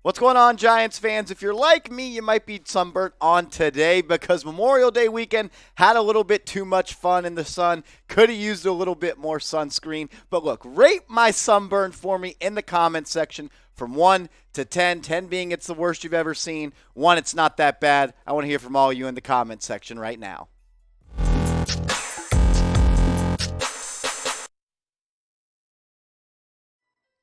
What's going on, Giants fans? If you're like me, you might be sunburnt on today because Memorial Day weekend had a little bit too much fun in the sun. Could have used a little bit more sunscreen. But look, rate my sunburn for me in the comments section from 1 to 10. 10 being it's the worst you've ever seen. 1, it's not that bad. I want to hear from all of you in the comments section right now.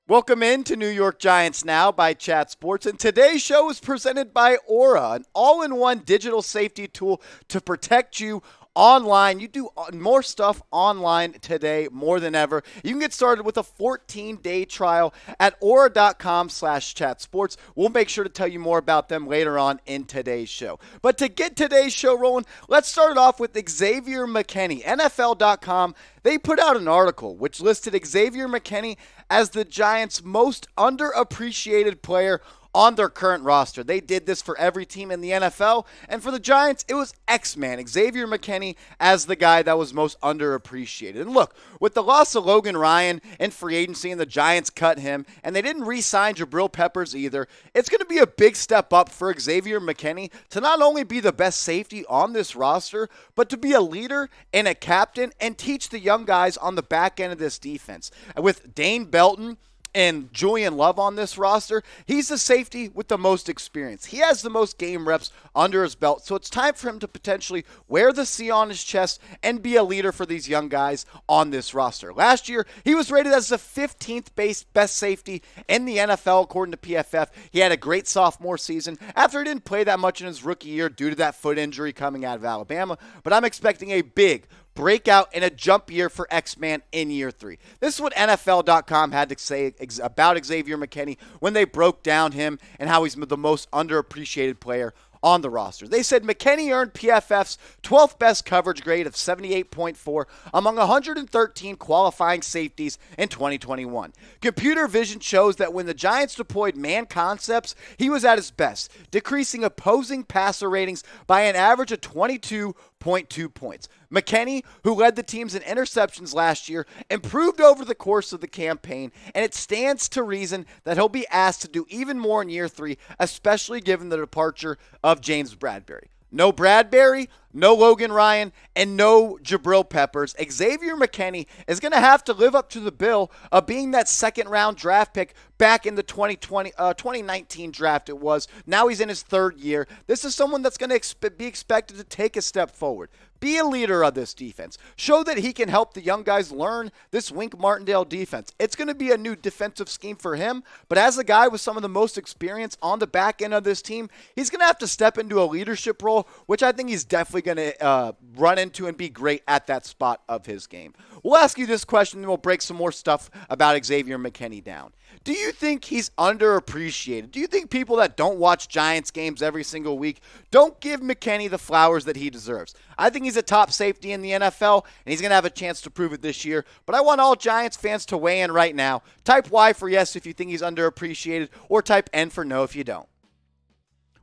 Welcome into New York Giants Now by Chat Sports, and today's show is presented by Aura, an all-in-one digital safety tool to protect you online. You do more stuff online today more than ever. You can get started with a 14-day trial at aura.com/chatsports. We'll make sure to tell you more about them later on in today's show. But to get today's show rolling, let's start it off with Xavier McKinney. NFL.com, they put out an article which listed Xavier McKinney as the Giants' most underappreciated player on their current roster. They did this for every team in the NFL, and for the Giants, it was X-Man, Xavier McKinney, as the guy that was most underappreciated. And look, with the loss of Logan Ryan in free agency and the Giants cut him, and they didn't re-sign Jabrill Peppers either, it's going to be a big step up for Xavier McKinney to not only be the best safety on this roster, but to be a leader and a captain and teach the young guys on the back end of this defense. With Dane Belton and Julian Love on this roster, he's the safety with the most experience. He has the most game reps under his belt, so it's time for him to potentially wear the C on his chest and be a leader for these young guys on this roster. Last year, he was rated as the 15th best safety in the NFL, according to PFF. He had a great sophomore season after he didn't play that much in his rookie year due to that foot injury coming out of Alabama, but I'm expecting a big breakout and a jump year for X-Man in year 3. This is what NFL.com had to say about Xavier McKinney when they broke down him and how he's the most underappreciated player on the roster. They said McKinney earned PFF's 12th best coverage grade of 78.4 among 113 qualifying safeties in 2021. Computer vision shows that when the Giants deployed man concepts, he was at his best, decreasing opposing passer ratings by an average of 22.2 points. McKinney, who led the teams in interceptions last year, improved over the course of the campaign, and it stands to reason that he'll be asked to do even more in year 3, especially given the departure of James Bradberry. No Bradberry, no Logan Ryan, and no Jabrill Peppers. Xavier McKinney is going to have to live up to the bill of being that second-round draft pick back in the 2019 draft it was. Now he's in his third year. This is someone that's going to be expected to take a step forward. Be a leader of this defense. Show that he can help the young guys learn this Wink Martindale defense. It's going to be a new defensive scheme for him, but as a guy with some of the most experience on the back end of this team, he's going to have to step into a leadership role, which I think he's definitely going to run into and be great at that spot of his game. We'll ask you this question and we'll break some more stuff about Xavier McKinney down. Do you think he's underappreciated? Do you think people that don't watch Giants games every single week don't give McKinney the flowers that he deserves? I think he's a top safety in the NFL, and he's going to have a chance to prove it this year. But I want all Giants fans to weigh in right now. Type Y for yes if you think he's underappreciated, or type N for no if you don't.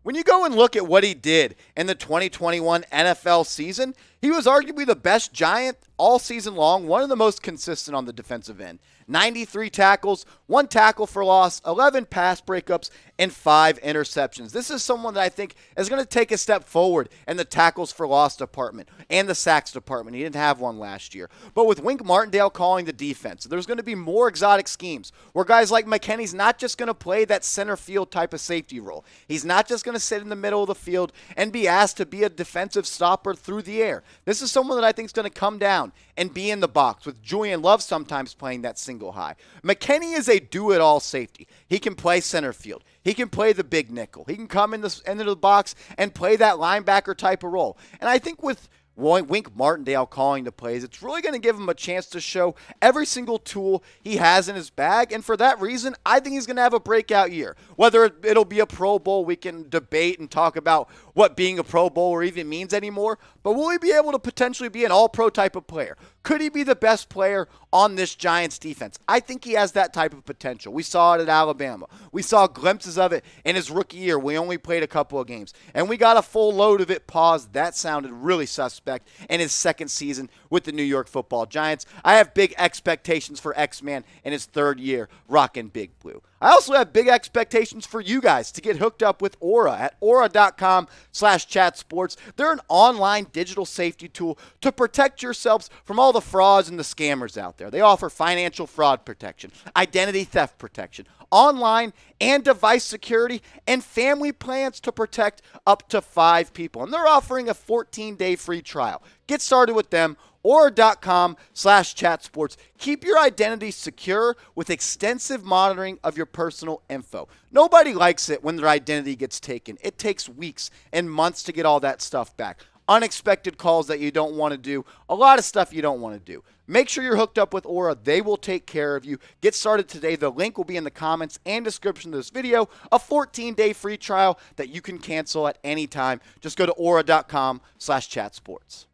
When you go and look at what he did in the 2021 NFL season, he was arguably the best Giant all season long, one of the most consistent on the defensive end. 93 tackles, 1 tackle for loss, 11 pass breakups, and 5 interceptions. This is someone that I think is going to take a step forward in the tackles for loss department and the sacks department. He didn't have one last year. But with Wink Martindale calling the defense, there's going to be more exotic schemes where guys like McKinney's not just going to play that center field type of safety role. He's not just going to sit in the middle of the field and be asked to be a defensive stopper through the air. This is someone that I think is going to come down and be in the box, with Julian Love sometimes playing that single high. McKinney is a do-it-all safety. He can play center field. He can play the big nickel. He can come into the box and play that linebacker type of role. And I think with Wink Martindale calling the plays, it's really going to give him a chance to show every single tool he has in his bag. And for that reason, I think he's going to have a breakout year. Whether it'll be a Pro Bowl, we can debate and talk about what being a Pro Bowler even means anymore. But will he be able to potentially be an all-pro type of player? Could he be the best player on this Giants defense? I think he has that type of potential. We saw it at Alabama. We saw glimpses of it in his rookie year. We only played a couple of games. And we got a full load of it paused. That sounded really suspect in his second season with the New York Football Giants. I have big expectations for X-Man in his third year rocking Big Blue. I also have big expectations for you guys to get hooked up with Aura at aura.com/chatsports. They're an online digital safety tool to protect yourselves from all the frauds and the scammers out there. They offer financial fraud protection, identity theft protection, online and device security, and family plans to protect up to 5 people. And they're offering a 14-day free trial. Get started with them. Aura.com/chatsports. Keep your identity secure with extensive monitoring of your personal info. Nobody likes it when their identity gets taken. It takes weeks and months to get all that stuff back. Unexpected calls that you don't want to do. A lot of stuff you don't want to do. Make sure you're hooked up with Aura. They will take care of you. Get started today. The link will be in the comments and description of this video. A 14-day free trial that you can cancel at any time. Just go to aura.com/chatsports.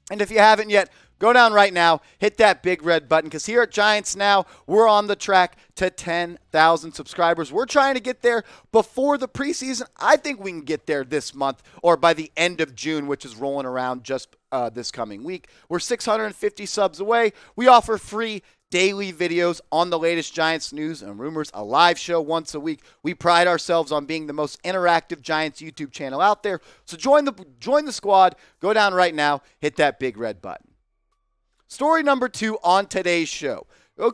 And if you haven't yet, go down right now, hit that big red button, because here at Giants Now, we're on the track to 10,000 subscribers. We're trying to get there before the preseason. I think we can get there this month or by the end of June, which is rolling around just this coming week. We're 650 subs away. We offer free daily videos on the latest Giants news and rumors, a live show once a week. We pride ourselves on being the most interactive Giants YouTube channel out there. So join the squad. Go down right now, hit that big red button. Story number 2 on today's show.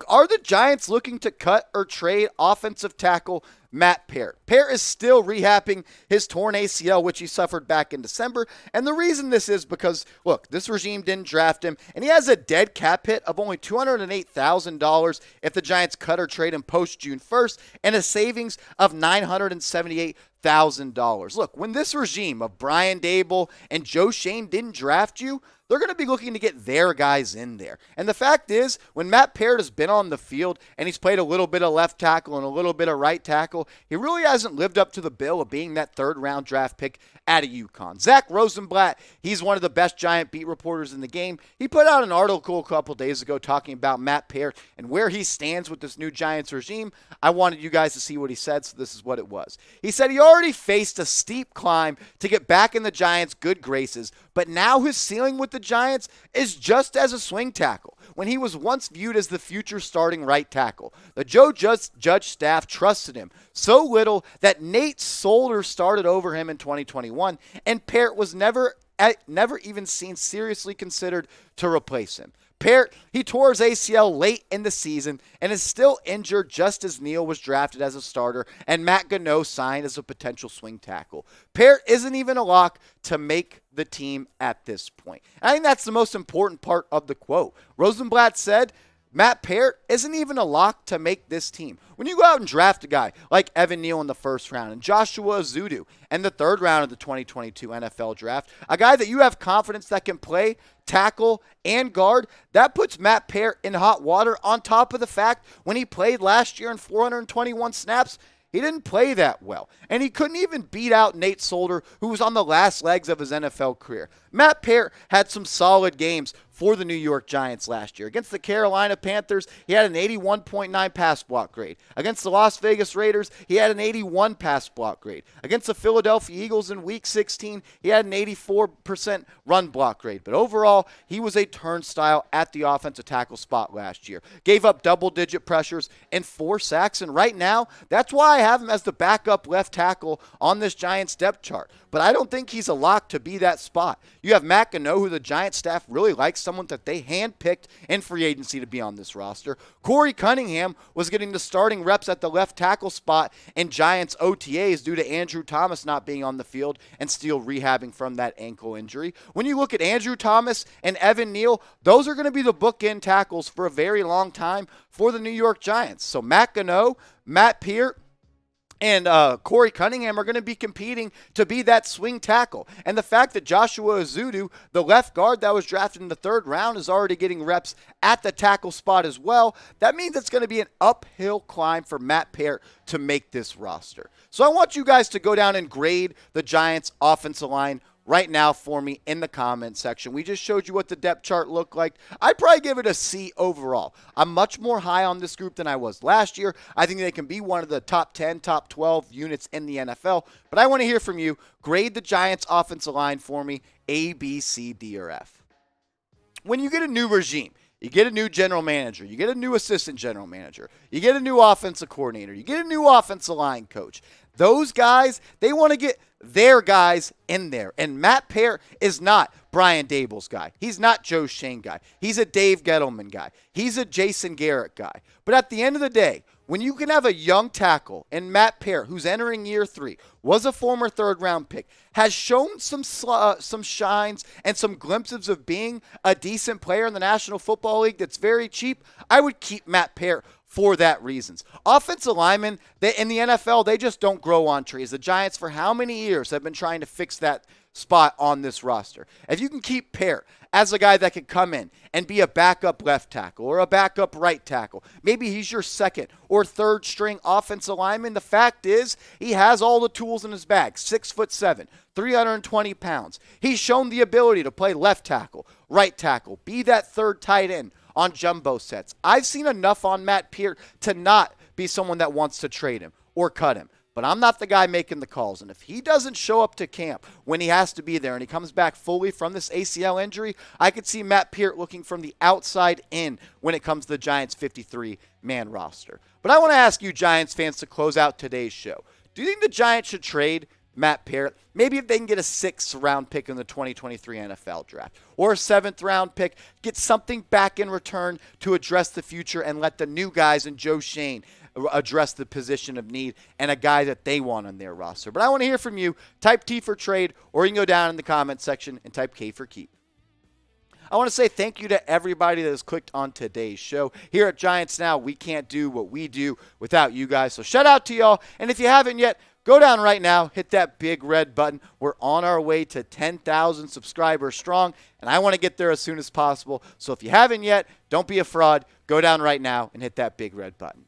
Are the Giants looking to cut or trade offensive tackle Matt Peart? Peart is still rehabbing his torn ACL, which he suffered back in December. And the reason this is because, look, this regime didn't draft him, and he has a dead cap hit of only $208,000 if the Giants cut or trade him post-June 1st, and a savings of $978,000. Look, when this regime of Brian Daboll and Joe Schoen didn't draft you, they're going to be looking to get their guys in there. And the fact is, when Matt Peart has been on the field and he's played a little bit of left tackle and a little bit of right tackle, he really hasn't lived up to the bill of being that third-round draft pick out of UConn. Zach Rosenblatt, he's one of the best Giant beat reporters in the game. He put out an article a couple days ago talking about Matt Peart and where he stands with this new Giants regime. I wanted you guys to see what he said, so this is what it was. He said he already faced a steep climb to get back in the Giants' good graces, but now his ceiling with the Giants is just as a swing tackle, when he was once viewed as the future starting right tackle. The Joe Judge staff trusted him so little that Nate Solder started over him in 2021, and Peart was never even seen seriously considered to replace him. Peart, he tore his ACL late in the season and is still injured, just as Neal was drafted as a starter and Matt Gano signed as a potential swing tackle. Peart isn't even a lock to make the team at this point. I think that's the most important part of the quote. Rosenblatt said, Matt Peart isn't even a lock to make this team. When you go out and draft a guy like Evan Neal in the first round and Joshua Ezeudu in the third round of the 2022 NFL draft, a guy that you have confidence that can play, tackle, and guard, that puts Matt Peart in hot water, on top of the fact when he played last year in 421 snaps, he didn't play that well, and he couldn't even beat out Nate Solder, who was on the last legs of his NFL career. Matt Peart had some solid games for the New York Giants last year. Against the Carolina Panthers, he had an 81.9 pass block grade. Against the Las Vegas Raiders, he had an 81 pass block grade. Against the Philadelphia Eagles in Week 16, he had an 84% run block grade. But overall, he was a turnstile at the offensive tackle spot last year. Gave up double-digit pressures and 4 sacks, and right now, that's why I have him as the backup left tackle on this Giants depth chart. But I don't think he's a lock to be that spot. You have Matt Gano, who the Giants staff really likes, someone that they handpicked in free agency to be on this roster. Corey Cunningham was getting the starting reps at the left tackle spot in Giants OTAs due to Andrew Thomas not being on the field and still rehabbing from that ankle injury. When you look at Andrew Thomas and Evan Neal, those are going to be the bookend tackles for a very long time for the New York Giants. So Matt Gano, Matt Peart, and Corey Cunningham are going to be competing to be that swing tackle. And the fact that Joshua Ezeudu, the left guard that was drafted in the third round, is already getting reps at the tackle spot as well, that means it's going to be an uphill climb for Matt Peart to make this roster. So I want you guys to go down and grade the Giants' offensive line right now for me in the comment section. We just showed you what the depth chart looked like. I'd probably give it a C overall. I'm much more high on this group than I was last year. I think they can be one of the top 10, top 12 units in the NFL. But I want to hear from you. Grade the Giants' offensive line for me, A, B, C, D, or F. When you get a new regime, You get a new general manager. You get a new assistant general manager. You get a new offensive coordinator. You get a new offensive line coach. Those guys, they want to get their guys in there. And Matt Peart is not Brian Daboll's guy. He's not Joe Schoen guy. He's a Dave Gettleman guy. He's a Jason Garrett guy. But at the end of the day, when you can have a young tackle and Matt Peart, who's entering year 3, was a former third-round pick, has shown some shines and some glimpses of being a decent player in the National Football League that's very cheap, I would keep Matt Peart for that reasons. Offensive linemen, in the NFL, they just don't grow on trees. The Giants, for how many years, have been trying to fix that spot on this roster. If you can keep Peart as a guy that could come in and be a backup left tackle or a backup right tackle, maybe he's your second or third string offensive lineman. The fact is, he has all the tools in his bag. 6'7", 320 pounds. He's shown the ability to play left tackle, right tackle, be that third tight end on jumbo sets. I've seen enough on Matt Peart to not be someone that wants to trade him or cut him. But I'm not the guy making the calls. And if he doesn't show up to camp when he has to be there and he comes back fully from this ACL injury, I could see Matt Peart looking from the outside in when it comes to the Giants' 53-man roster. But I want to ask you Giants fans to close out today's show. Do you think the Giants should trade Matt Peart? Maybe if they can get a 6th-round pick in the 2023 NFL draft or a 7th-round pick, get something back in return to address the future and let the new guys and Joe Schoen address the position of need and a guy that they want on their roster. But I want to hear from you. Type T for trade, or you can go down in the comments section and type K for keep. I want to say thank you to everybody that has clicked on today's show. Here at Giants Now, we can't do what we do without you guys. So shout out to y'all. And if you haven't yet, go down right now, hit that big red button. We're on our way to 10,000 subscribers strong, and I want to get there as soon as possible. So if you haven't yet, don't be a fraud. Go down right now and hit that big red button.